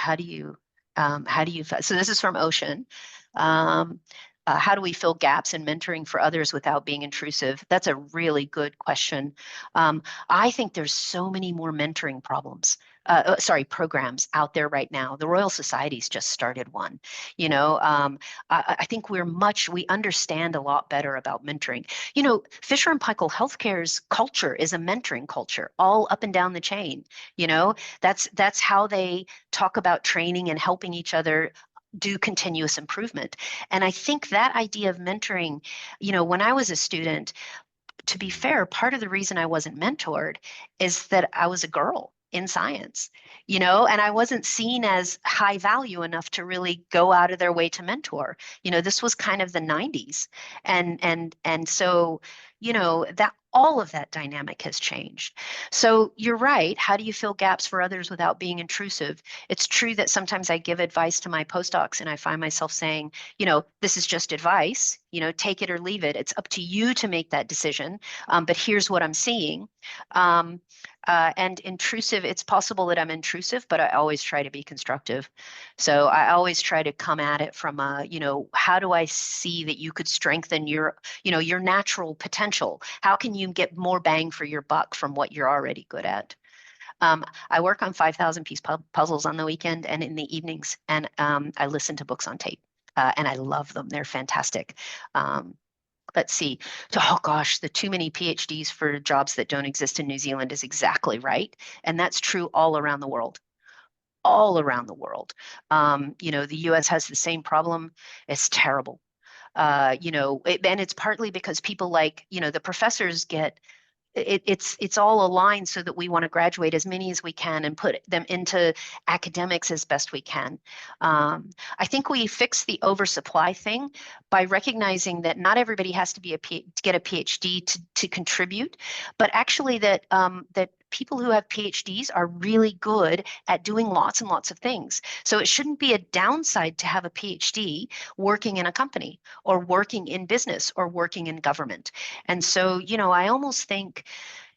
so this is from Ocean. Um, how do we fill gaps in mentoring for others without being intrusive? That's a really good question. I think there's so many more mentoring programs out there right now. The Royal Society's just started one. I think we understand a lot better about mentoring. Fisher and Paykel Healthcare's culture is a mentoring culture all up and down the chain. That's how they talk about training and helping each other do continuous improvement. And I think that idea of mentoring, when I was a student, to be fair, part of the reason I wasn't mentored is that I was a girl in science, and I wasn't seen as high value enough to really go out of their way to mentor. This was kind of the 90s. And so, that all of that dynamic has changed. So you're right. How do you fill gaps for others without being intrusive? It's true that sometimes I give advice to my postdocs and I find myself saying, this is just advice, take it or leave it. It's up to you to make that decision. But here's what I'm seeing. And intrusive, it's possible that I'm intrusive, but I always try to be constructive. So I always try to come at it from how do I see that you could strengthen your natural potential? How can you get more bang for your buck from what you're already good at? I work on 5,000-piece puzzles on the weekend and in the evenings, and I listen to books on tape, and I love them. They're fantastic. Let's see. Oh gosh, the too many PhDs for jobs that don't exist in New Zealand is exactly right. And that's true all around the world. All around the world. The US has the same problem. It's terrible. And it's partly because people the professors get it's all aligned so that we want to graduate as many as we can and put them into academics as best we can. I think we fix the oversupply thing by recognizing that not everybody has to get a PhD to contribute, but actually that people who have PhDs are really good at doing lots and lots of things. So it shouldn't be a downside to have a PhD working in a company or working in business or working in government. And so, I almost think,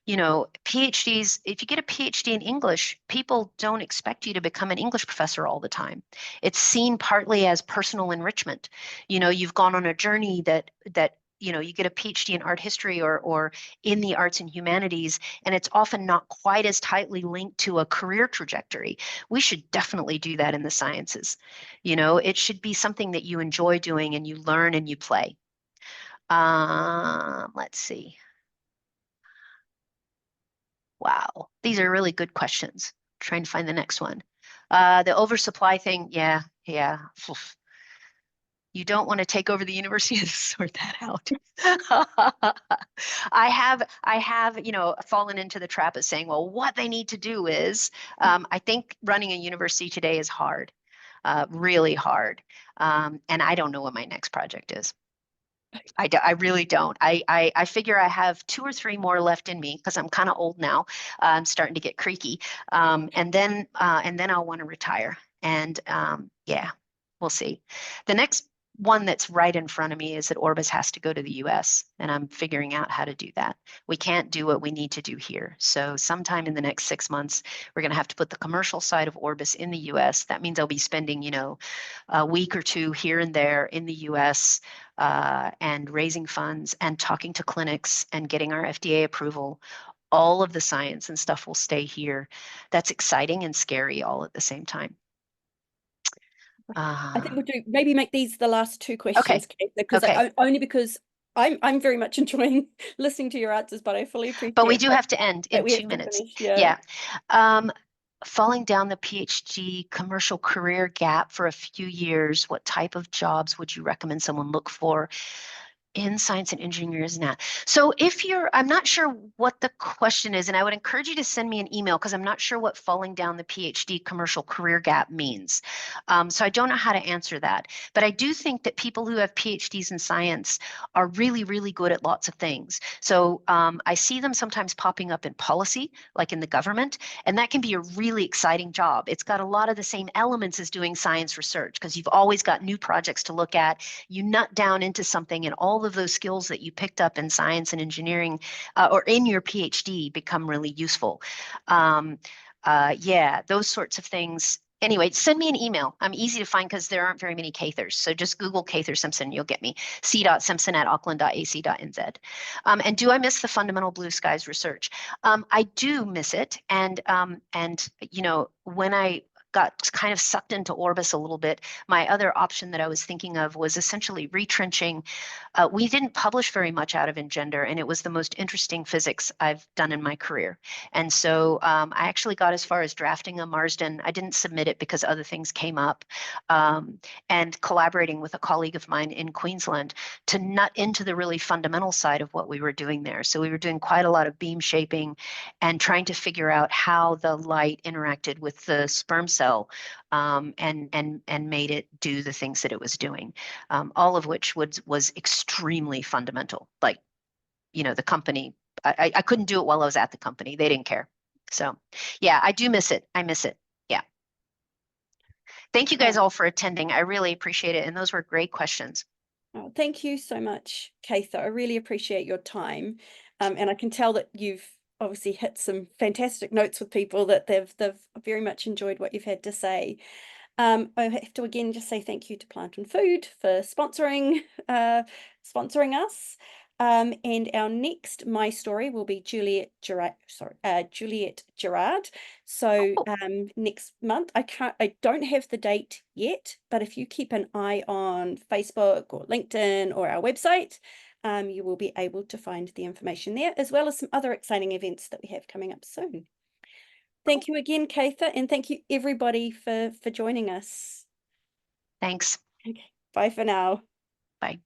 PhDs, if you get a PhD in English, people don't expect you to become an English professor all the time. It's seen partly as personal enrichment. You've gone on a journey that you get a PhD in art history or in the arts and humanities, and it's often not quite as tightly linked to a career trajectory. We should definitely do that in the sciences. It should be something that you enjoy doing and you learn and you play. Let's see. Wow, these are really good questions. Trying to find the next one. The oversupply thing, yeah. Oof. You don't want to take over the university to sort that out. I have, fallen into the trap of saying, well, what they need to do is, I think running a university today is hard, really hard. And I don't know what my next project is. I really don't. I figure I have 2 or 3 more left in me because I'm kind of old now. I'm starting to get creaky. And then I'll want to retire. And yeah, we'll see. The next one that's right in front of me is that Orbis has to go to the US, and I'm figuring out how to do that. We can't do what we need to do here. So sometime in the next 6 months, we're going to have to put the commercial side of Orbis in the US. That means I'll be spending, a week or 2 here and there in the US, and raising funds and talking to clinics and getting our FDA approval. All of the science and stuff will stay here. That's exciting and scary all at the same time. I think we'll maybe make these the last 2 questions, okay. because only because I'm very much enjoying listening to your answers, but I fully appreciate. But we do have to end in 2 minutes. Yeah. Falling down the PhD commercial career gap for a few years, what type of jobs would you recommend someone look for in science and engineering is now? So I'm not sure what the question is, and I would encourage you to send me an email because I'm not sure what falling down the PhD commercial career gap means. So I don't know how to answer that. But I do think that people who have PhDs in science are really, really good at lots of things. So I see them sometimes popping up in policy, like in the government, and that can be a really exciting job. It's got a lot of the same elements as doing science research because you've always got new projects to look at. You nut down into something and all of those skills that you picked up in science and engineering or in your PhD become really useful. Yeah, those sorts of things Anyway, send me an email. I'm easy to find because there aren't very many Cathers. So just Google Cather Simpson, you'll get me. c.simpson@auckland.ac.nz. And do I miss the fundamental blue skies research? I do miss it. And you know, when I got kind of sucked into Orbis a little bit, my other option that I was thinking of was essentially retrenching. We didn't publish very much out of Engender, and it was the most interesting physics I've done in my career. And so I actually got as far as drafting a Marsden. I didn't submit it because other things came up, and collaborating with a colleague of mine in Queensland to nut into the really fundamental side of what we were doing there. So we were doing quite a lot of beam shaping and trying to figure out how the light interacted with the sperm cell, and made it do the things that it was doing, all of which was extremely fundamental. Like, you know, the company, I couldn't do it while I was at the company. They didn't care. So yeah, I do miss it. I miss it. Yeah. Thank you guys all for attending. I really appreciate it. And those were great questions. Oh, thank you so much, Cather. I really appreciate your time. And I can tell that you've obviously hit some fantastic notes with people, that they've very much enjoyed what you've had to say. I have to again just say thank you to Plant and Food for sponsoring us. And our next My Story will be Juliet Gerard. So next month, I don't have the date yet, but if you keep an eye on Facebook or LinkedIn or our website, you will be able to find the information there, as well as some other exciting events that we have coming up soon. Thank you again, Cather, and thank you everybody for joining us. Thanks. Okay, bye for now. Bye.